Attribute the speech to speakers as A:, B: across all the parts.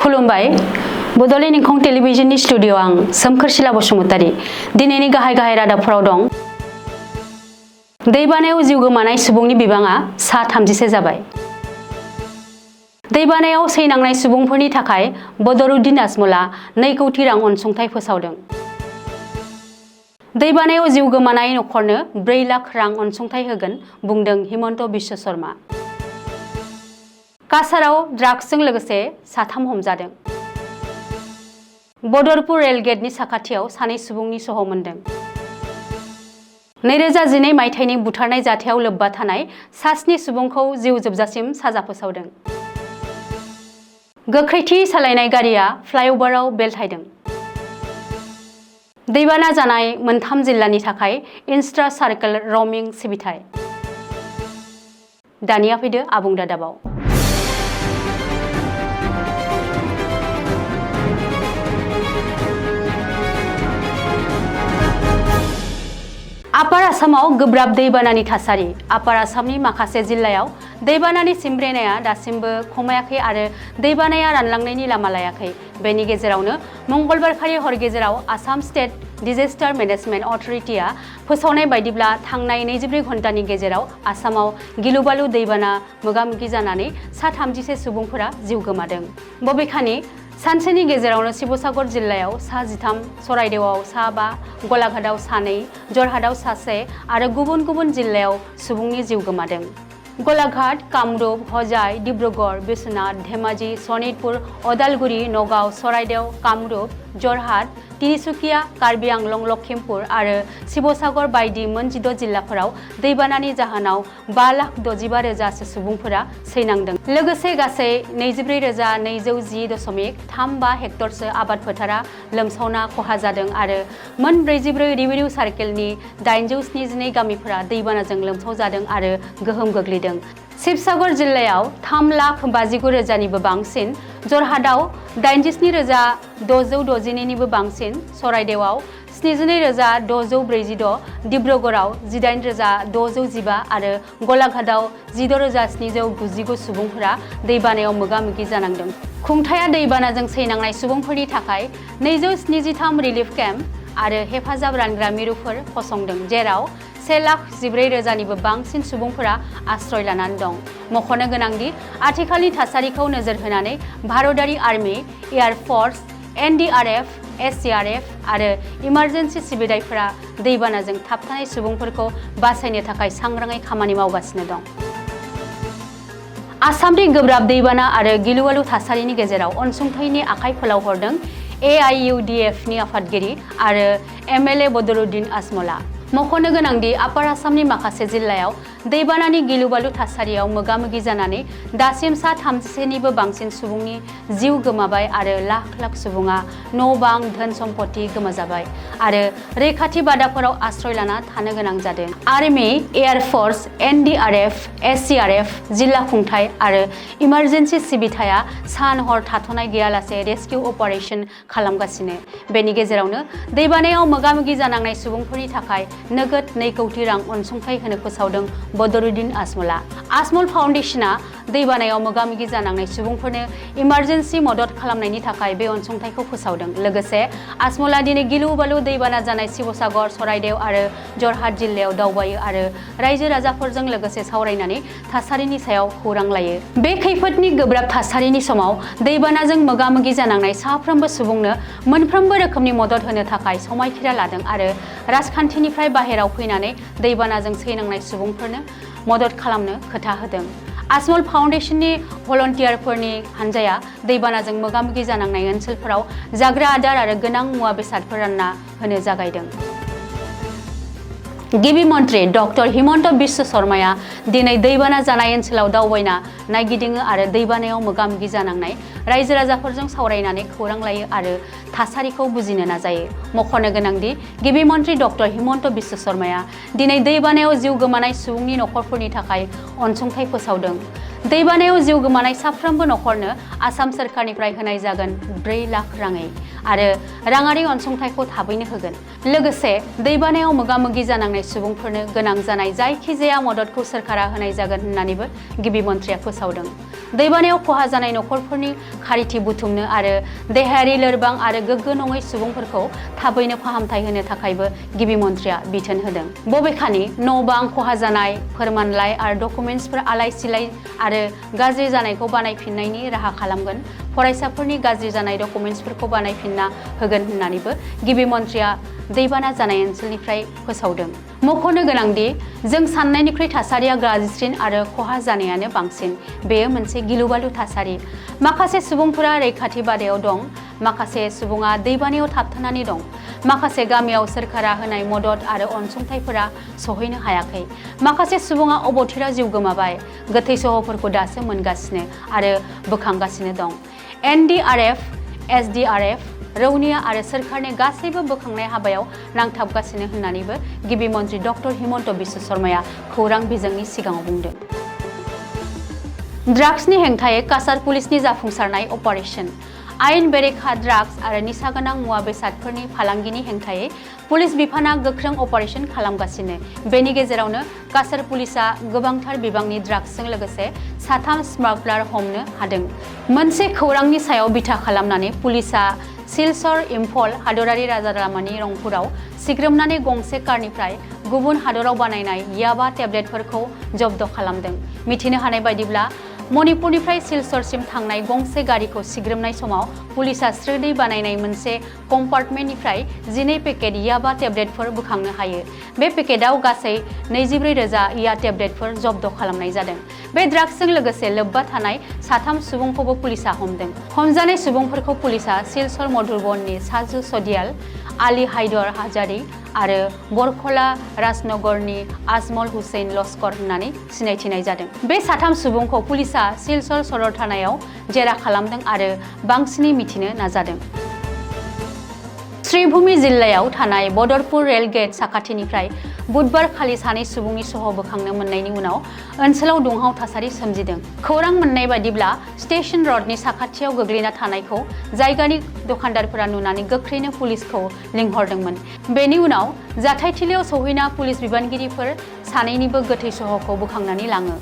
A: खुलुमबाय बड'लेण्ड इंखं टेलिभिजननि स्टुडिअ आं सोमखोर शिला बसुमतारी दिनैनि गाहाय रादाबफोराव दं। दैबानायाव जिउ गोमानाय सुबुंनि बिबाङा सा 30 जाबाय। दैबानायाव सैनांनाय सुबुंफोरनि थाखाय बदरुद्दिन आजमलआ 2 कौटि रां अनसुंथाइ फोसावदों। दैबानायाव जिउ गोमानाय नखरनो 4 लाख रां अनसुंथाइ होगोन बुंदों हिमन्त बिश्व शर्मा। काछाराव ड्राग्सजों लोगोसे 3 हमजादों। बदरपुर रेल गेटनि साखाथियाव 2 सुबुंनि सह मोनदों। 2012 मायथाइनि बुथारनाय जाथायाव लोब्बा थानाय 7 सुबुंखौ जिउ जोबजासिम साजा फोसावदों। गोख्रैथि सालायनाय गारिया फ्लाइअभाराव बेलथायदों। दैबाना जानाय 3 जिल्लानि थाखाय इन्स्ट्रा सार्केल रमिं सिबिथाय। दानिया फैदो आबुं रादाबाव। आपार आसामाव गोब्राब दैबानानि थासारि। आपार आसामनि माखासे जिल्लायाव दैबानानि सिमब्रेनाया दासिमबो खमायाखै आरो दैबानाया रानलांनायनि लामा लायाखै। बेनि गेजेरावनो मंगलबारखालि हर गेजेराव आसाम स्टेट डिजेस्टार मेनेजमेन्ट अथरिटिआ फोसावनाय बायदिब्ला थांनाय 24 घन्टानि गेजेराव आसामाव गिलु-बालु दैबाना मोगा-मोगि जानानै सा 30 सुबुंफोरा जिउ गोमादों। बबेखानि सानसेनि गेजेरावनो शिबसागर जिल्लायाव सा 13, चराइदेवआव सा 5, गलाघाटआव 2, जरहाटआव 1 आरो गुबुन गुबुन जिल्लायाव सुबुंनि जिउ गोमादों। गलाघाट, कामरुप, हजाई, डिब्रुगड़, बिश्वनाथ, धेमाजी, सनितपुर, अदालगुरि, नगाव, चराइदेव, कामरुप, जरहाट, तिनिसुकिया, कार्बि आंलं, लखिमपुर आरो शिबसागर बायदि मोन 16 जिल्लाफोराव दैबानानि जाहोनाव 5,65,000 सुबुंफोरा सैनांदों। लोगोसे गासै 24,210.35 हेक्टरसो आबाद फोथारा लोमसावना खहा जादों आरो मोन 44 रेभिनिउ सार्केलनि 872 गामिफोरा दैबानाजों लोमसावजादों आरो गोहोम गोग्लैदों। शिबसागर जिल्लायाव 3,59,000निबो बांसिन, जरहाटआव 87,662 निबो बांसिन, चराइदेवआव 72,646, डिब्रुगड़आव 18,615 आरो गलाघाटआव 16,799 सुबुंफोरा दैबानायाव मोगा-मोगि जानांदों। खुंथाया दैबानाजों सैनांनाय सुबुंफोरनि थाखाय 293 रिलिफ केम्प आरो हेफाजाब रानग्रा मिरुफोर फसंदों, जेराव 1,14,000निबो बांसिन सुबुंफोरा आश्रय लानानै दं। मख'नो गोनांदि आथिखालनि थासारिखौ नोजोर होनानै भारतारि आर्मि, एयार फर्स, NDRF, SCRF आरो इमारजेन्सि सिबिथायफोरा दैबानाजों थाबथानाय सुबुंफोरखौ बासायनो थाखाय सांग्राङै खामानि मावगासिनो दं। आसामनि गोब्राब दैबाना आरो गिलु-बालु थासारिनि गेजेराव अनसुंथाइनि आखाइ फोलावहरदों AIUDFनि आफादगिरि आरो MLA बदरुद्दिन आजमलआ। मख'नो गोनांदि आपार आसामनि माखासे जिल्लायाव दैबानानि गिलु-बालु थासारियाव मोगा-मोगि जानानै दासिम सा 30निबो बांसिन सुबुंनि जिउ गोमाबाय आरो लाख लाख सुबुङा न'-बां, धोन-सम्पथि गोमाजाबाय आरो रैखाथि बादाफोराव आश्रय लाना थानो गोनां जादों। आर्मि, एयार फर्स, NDRF, SCRF, जिल्ला खुंथाय आरो इमारजेन्सि सिबिथाया सान-हर थाथ'नाय गैयालासे रेस्किउ अपारेशन खालामगासिनो। बेनि गेजेरावनो दैबानायाव मोगा-मोगि जानांनाय सुबुंफोरनि थाखाय नोगोद 2 कौटि रां अनसुंथाइ होनो फोसावदों बदरुद्दिन आजमलआ। आजमल फाउन्डेशनआ दैबानायाव मोगा-मोगि जानांनाय सुबुंफोरनो इमारजेन्सि मदद खालामनायनि थाखाय बे अनसुंथाइखौ फोसावदों। लोगोसे आजमलआ दिनै गिलु-बालु दैबाना जानाय शिबसागर, चराइदेव आरो जरहाट जिल्लायाव दावबायो आरो रायजो-राजाफोरजों लोगोसे सावरायनानै थासारिनि सायाव खौरां लायो। बे खैफोदनि गोब्राब थासारिनि समाव दैबानाजों मोगा-मोगि जानांनाय साफ्रोमबो सुबुंनो मोनफ्रोमबो रोखोमनि मदद होनो थाखाय समायखिरा लादों आरो राजखान्थिनिफ्राय बाहेराव फैनानै दैबानाजों सैनांनाय सुबुंफोरनो मदद खालामनो खोथा होदों। आजमल फाउन्डेशननि भलन्टियारफोरनि हानजाया दैबानाजों मोगा-मोगि जानांनाय ओनसोलफोराव जाग्रा आदार आरो गोनां मुवा बेसादफोर रानना होनो जागायदों। गिबि मन्थ्रि डक्टर हिमन्त बिश्व शर्माया दिनै दैबाना जानाय ओनसोलाव दावबायना नायगिदिङो आरो दैबानायाव मोगा-मोगि जानांनाय रायजो-राजाफोरजों सावरायनानै खौरां लायो आरो थासारिखौ बुजिनो नाजायो। मख'नो गोनांदि गिबि मन्थ्रि डक्टर हिमन्त बिश्व शर्माया दिनै दैबानायाव जिउ गोमानाय सुबुंनि नखरफोरनि थाखाय अनसुंथाइ फोसावदों। दैबानायाव जिउ गोमानाय साफ्रोमबो नखरनो आसाम सोरखारनिफ्राय होनाय जागोन 4 लाख राङै आरो राङारि अनसुंथाइखौ थाबैनो होगोन। लोगोसे दैबानायाव मोगा-मोगि जानांनाय सुबुंफोरनो गोनां जानाय जायखिजाया मददखौ सोरखारा होनाय जागोन होननानैबो गिबि मन्थ्रिया फोसावदों। दैबानायाव खहा जानाय नखरफोरनि खारिथि बुथुमनो आरो देहायारि लोरबां आरो गोग्गो नङै सुबुंफोरखौ थाबैनो फाहामथाय होनो थाखायबो गिबि मन्थ्रिया बिथोन होदों। बबेखानि न'-बां खहा जानाय, फोरमानलाइ आरो डकुमेन्टसफोर आलाय-सिलाय आरो गाज्रि जानायखौ बानायफिननायनि राहा खालामगोन। फरायसाफोरनि गाज्रि जानाय डकुमेन्टसफोरखौ बानायफिनना होगोन होननानैबो गिबि मन्थ्रिया दैबाना जानाय ओनसोलनिफ्राय फोसावदों। मख'नो गोनांदि जों साननायनिख्रुइ थासारिया गाज्रिसिन आरो खहा जानायानो बांसिन। बेयो मोनसे गिलुबालु थासारि। माखासे सुबुंफोरा रैखाथि बादायाव दं, माखासे सुबुङा दैबानायाव थाबथानानै दं। माखासे गामियाव सोरखारा होनाय मदद आरो अनसुंथाइफोरा सौहैनो हायाखै। माखासे सुबुङा अबथिराव जिउ गोमाबाय, गोथै सहफोरखौ दासो मोनगासिनो आरो बोखांगासिनो दं। NDRF, SDRF, रौनिया आरो सोरखारनि गासैबो बोखांनाय हाबायाव नांथाबगासिनो होननानैबो गिबि मन्थ्रि डक्टर हिमन्त बिश्व शर्माया खौरां बिजोंनि सिगाङाव बुंदों। ड्राग्सनि हेंथायै काछार पुलिसनि जाफुंसारनाय अपारेशन। आयेन बेरेखा ड्राग्स आरो निसागोनां मुवा बेसादफोरनि फालांगिनि हेंथायै पुलिस बिफाना गोख्रों अपारेशन खालामगासिनो। बेनि गेजेरावनो काछार पुलिसआ गोबांथार बिबांनि ड्राग्सजों लोगोसे 3 स्मागलार हमनो हादों। मोनसे खौरांनि सायाव बिथा खालामनानै पुलिसआ सिलचर इम्फल हादरारि राजालामानि रंपुराव सिग्रोमनानै गंसे कारनिफ्राय गुबुन हादराव बानायनाय याबा टेब्लेटफोरखौ जब्द खालामदों। मिथिनो हानाय बायदिब्ला मणिपुरनिफ्राय सिलचरसिम थांनाय गंसे गारिखौ सिग्रोमनाय समाव पुलिसआ स्रोदै बानायनाय मोनसे कम्पार्टमेन्टनिफ्राय 12 पेकेट याबा टेब्लेटफोर बोखांनो हायो। बे पेकेटआव गासै 24,000 या टेब्लेटफोर जब्द खालामनाय जादों। बे ड्राग्सजों लोगोसे लोब्बा थानाय 3 सुबुंखौबो पुलिसआ हमदों। हमजानाय सुबुंफोरखौ पुलिसआ सिलचर मधुबननि साजु सदियाल, आली हायदर हाजारी आरो बरखला राजनगरनि आजमल हुसैन लस्कर होननानै सिनायथिनाय जादों। बे 3 सुबुंखौ पुलिसआ सिलचर सदर थानायाव जेरा खालामदों आरो बांसिनै मिथिनो नाजादों। श्रीभूमि जिल्लायाव थानाय बदरपुर रेल गेट साखाथिनिफ्राय बुधबार खालि 2 सुबुंनि सह बोखांनो मोननायनि उनाव ओनसोलाव दुंहाव थासारि सोमजिदों। खौरां मोननाय बायदिब्ला स्टेशन रडनि साखाथियाव गोग्लैना थानायखौ जायगानि दखानदारफोरा नुनानै गोख्रैनो पुलिसखौ लिंहरदोंमोन। बेनि उनाव जाथायथिलियाव सौहैना पुलिस बिबानगिरिफोर 2निबो गोथै सहखौ बोखांनानै लाङो।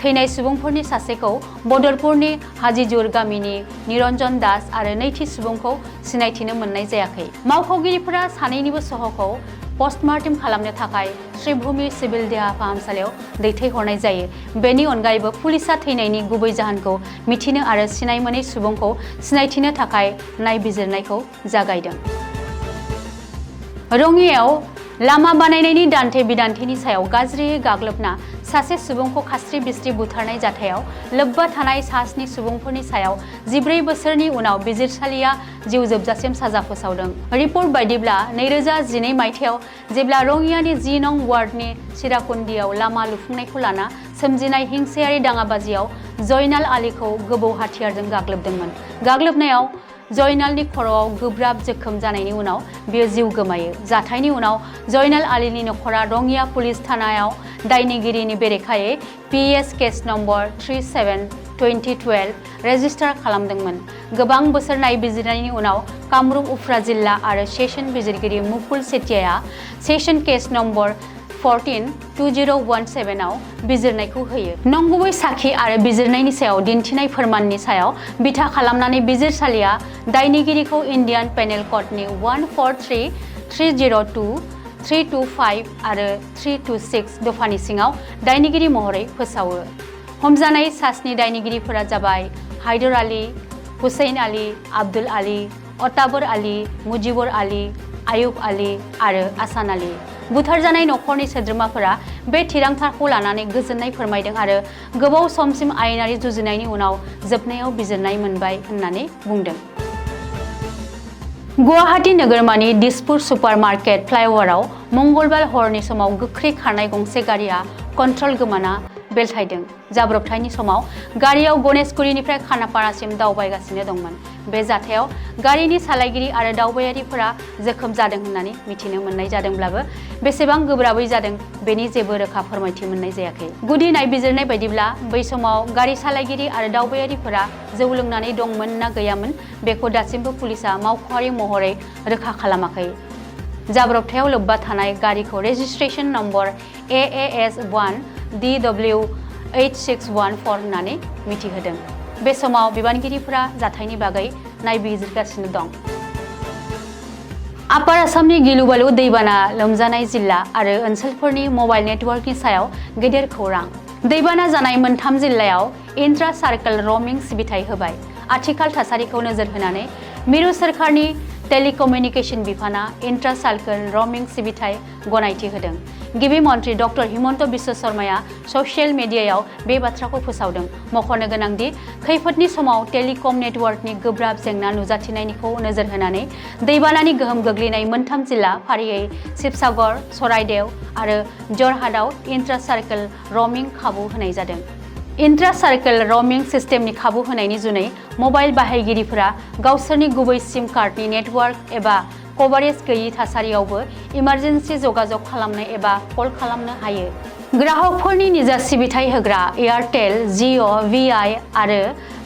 A: थैनाय सुबुंफोरनि सासेखौ बदरपुरनि हाजीजुर गामिनि निरन्जन दास आरो नैथि सुबुंखौ सिनायथिनो मोननाय जायाखै। मावख'गिरिफोरा 2निबो सहखौ पस्टमार्टम खालामनो थाखाय श्रीभूमि सिभिल देहा फाहामसालियाव दैथायहरनाय जायो। बेनि अनगायैबो पुलिसआ थैनायनि गुबै जाहोनखौ मिथिनो आरो सिनाय मोनै सुबुंखौ सिनायथिनो थाखाय नायबिजिरनायखौ जागायदों। रङियाव लामा बानायनायनि दान्थे-बिदान्थेनि सायाव गाज्रियै गाग्लोबना सासे सुबुंखौ खास्रि-बिस्रि बुथारनाय जाथायाव लोब्बा थानाय 7 सुबुंफोरनि सायाव 14 बोसोरनि उनाव बिजिरसालिया जिउ जोबजासिम साजा फोसावदों। रिपर्ट बायदिब्ला 2012 मायथाइयाव जेब्ला रङियानि 10 नं वार्डनि सिराकुन्दियाव लामा लुफुंनायखौ लाना सोमजिनाय हिंसायारि दाङाबाजियाव जयनाल आलीखौ गोबौ हाथियारजों गाग्लोबदोंमोन। गाग्लोबनायाव जयनालनि खर'आव गोब्राब जोखोम जानायनि उनाव बियो जिउ गोमायो। जाथायनि उनाव जयनाल आलीनि नखरा रङिया पुलिस थानायाव दायनिगिरिनि बेरेखायै PS केस नम्बर 37/2012 रेजिस्टार खालामदोंमोन। गोबां बोसोर नायबिजिरनायनि उनाव कामरुप उफ्रा जिल्ला आरो सेसन बिजिरगिरि मुकुल सेतियाया सेसन केस नम्बर 14/2017 आव बिजिरनायखौ होयो। नंगुबै साखि आरो बिजिरनायनि सायाव दिन्थिनाय फोरमाननि सायाव बिथा खालामनानै बिजिरसालिया दायनिगिरिखौ इन्डियान पेनेल क'डनि 143, 302, 325 आरो 326 दफानि सिङाव दायनिगिरि महरै फोसावो। हमजानाय 7 दायनिगिरिफोरा जाबाय हायदर आली, हुसैन आली, आब्दुल आली, अताबर आली, मुजिबुर आली, आयुब आली आरो आसान आली। बुथारजानाय नखरनि सोद्रोमाफोरा बे थिरांथाखौ लानानै गोजोननाय फोरमायदों आरो गोबाव समसिम आयेनारि जुजिनायनि उनाव जोबनायाव बिजिरनाय मोनबाय होननानै बुंदों। गुवाहाटी नोगोरमानि दिसपुर सुपार मार्केट फ्लाइअभाराव मंगलबार हरनि समाव गोख्रै खारनाय गंसे गारिया कन्ट्रल गोमाना बेलथायदों। जाब्रबथायनि समाव गारियाव गणेशगुरिनिफ्राय खानापारासिम दावबायगासिनो दंमोन। बे जाथायाव गारिनि सालायगिरि आरो दावबायारिफोरा जोखोम जादों होननानै मिथिनो मोननाय जादोंब्लाबो बेसेबां गोब्राबै जादों बेनि जेबो रोखा फोरमायथि मोननाय जायाखै। गुदि नायबिजिरनाय बायदिब्ला बै समाव गारि सालायगिरि आरो दावबायारिफोरा जौ लोंनानै दंमोन ना गैयामोन बेखौ दासिमबो पुलिसआ मावख'आरि महरै रोखा खालामाखै। जाब्रबथायाव लोब्बा थानाय गारिखौ रेजिस्ट्रेशन नम्बर AAS1DW8614 होननानै मिथिहोदों। बे समाव बिबानगिरिफोरा जाथायनि बागै नायबिजिरगासिनो दं। आपार आसामनि गिलु-बालु दैबाना लोमजानाय जिल्ला आरो ओनसोलफोरनि मबाइल नेटवर्कनि सायाव गेदेर खौरां। दैबाना जानाय मोनथाम जिल्लायाव इन्ट्रा सार्कल रमिं सिबिथाय होबाय। आथिखाल थासारिखौ नोजोर होनानै मिरु सोरखारनि टेलिकमिउनिकेशन बिफाना इन्ट्रा सार्कल रमिं सिबिथाय गनायथि होदों। गिबि मन्त्रि डक्टर हिमन्त बिश्व शर्माया ससियेल मिडियायाव बे बाथ्राखौ फोसावदों। मख'नो गोनांदि खैफोदनि समाव टेलिकम नेटवर्कनि गोब्राब जेंना नुजाथिनायखौ नोजोर होनानै दैबानानि गोहोम गोग्लैनाय मोनथाम जिल्ला फारियै शिबसागर, चराइदेव आरो जरहाटआव इन्ट्रा सार्कल रमिं खाबु होनाय जादों। इन्ट्रा सार्कल रमिं सिस्टेमनि खाबु होनायनि जुनै मबाइल बाहायगिरिफोरा गावसोरनि गुबै सिम कार्डनि नेटवर्क एबा कभारेज गैयै थासारियावबो इमारजेन्सि जगाजग खालामनो एबा कल खालामनो हायो। ग्राहकफोरनि निजा सिबिथाय होग्रा एयारटेल, जिअ', भिआइ आरो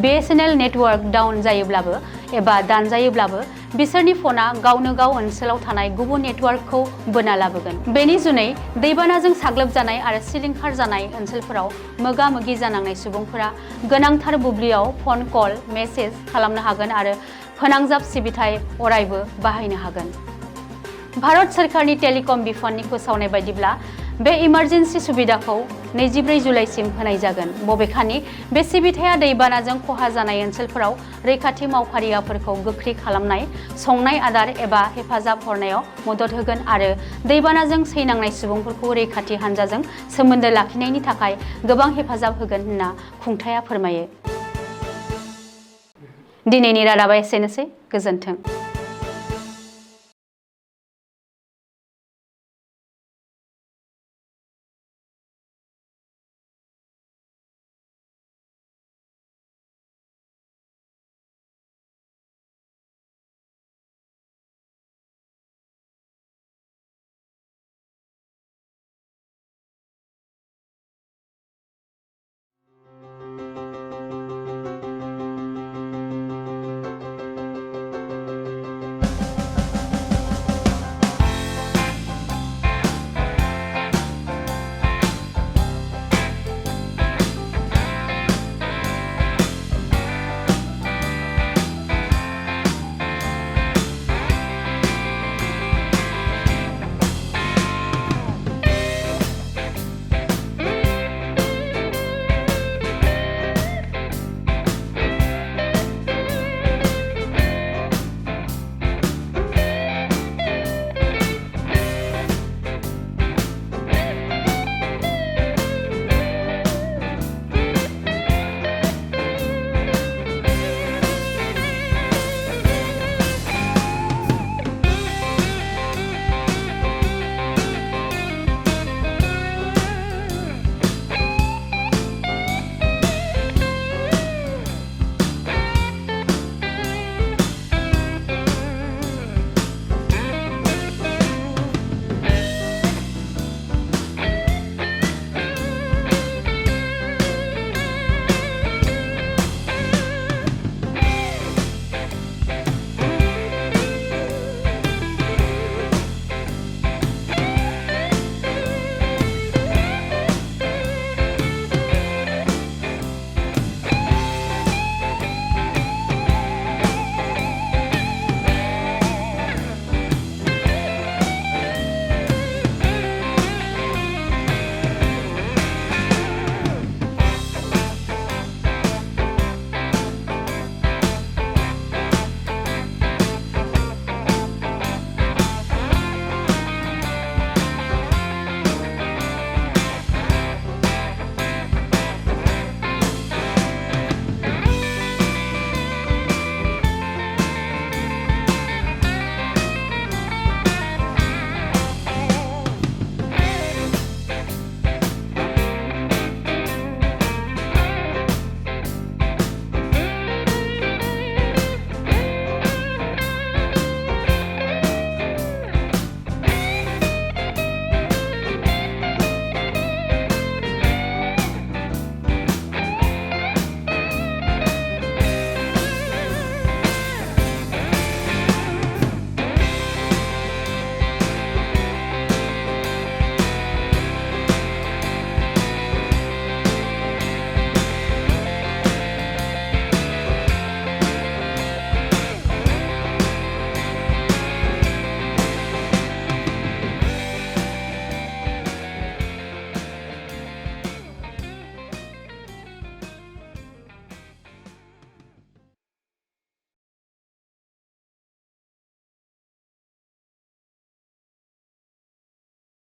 A: बिएसएनएल नेटवर्क डाउन जायोब्लाबो एबा दानजायोब्लाबो बिसोरनि फना गावनो गाव ओनसोलाव थानाय गुबुन नेटवर्कखौ बोना लाबोगोन। बेनि जुनै दैबानाजों साग्लोबजानाय आरो सिलिंखार जानाय ओनसोलफोराव मोगा-मोगि जानांनाय सुबुंफोरा गोनांथार बुब्लियाव फन कल, मेसेज खालामनो हागोन आरो फोनांजाब सिबिथाय अरायबो बाहायनो हागोन। भारत सोरखारनि टेलिकम बिफाननि फोसावनाय बायदिब्ला बे इमारजेन्सि सुबिदाखौ 24 जुलाइसिम होनाय जागोन। बबेखानि बे सिबिथाया दैबानाजों खहा जानाय ओनसोलफोराव रैखाथि मावफारियाफोरखौ गोख्रै खालामनाय, संनाय आदार एबा हेफाजाब हरनायाव मदद होगोन आरो दैबानाजों सैनांनाय सुबुंफोरखौ रैखाथि हान्जाजों सोमोन्दो लाखिनायनि थाखाय गोबां हेफाजाब होगोन होनना खुंथाया फोरमायो। दिनैनि रादाबा एसेनोसै। गोजोन्थों।